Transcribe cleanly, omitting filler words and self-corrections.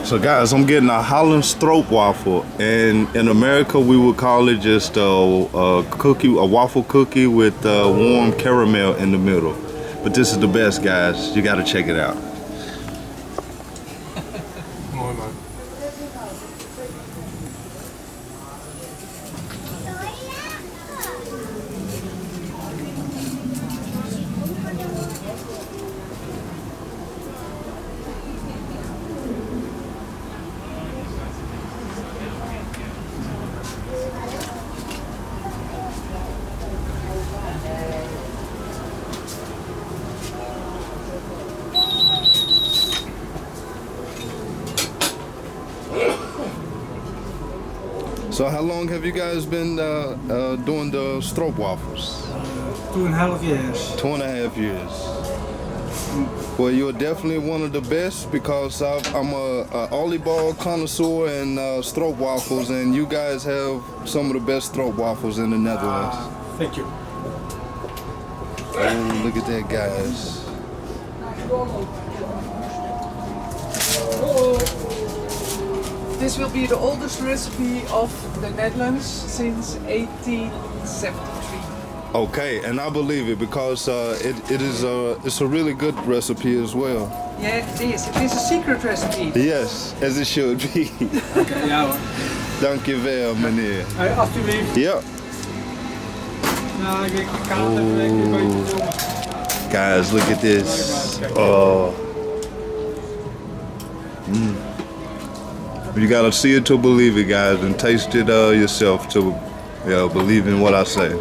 So guys, I'm getting a Hollands Stroop Wafel, and in America we would call it just a cookie, a waffle cookie with warm caramel in the middle. But this is the best, guys. You gotta check it out. Mooi man. So how long have you guys been doing the Stroop Wafels? 2.5 years. 2.5 years. Well, you're definitely one of the best because I'm a oliebollen connoisseur and Stroop Wafels, and you guys have some of the best Stroop Wafels in the Netherlands. Thank you. Oh, look at that, guys. This will be the oldest recipe of the Netherlands since 1873. Okay, and I believe it because it's a really good recipe as well. Yeah, it is. It is a secret recipe. Yes, as it should be. Ja hoor. Dankjewel, meneer. Alsjeblieft. Ja. Nou, ik denk de kaart even een beetje doen. Guys, look at this. Oh. You gotta see it to believe it, guys, and taste it yourself to believe in what I say.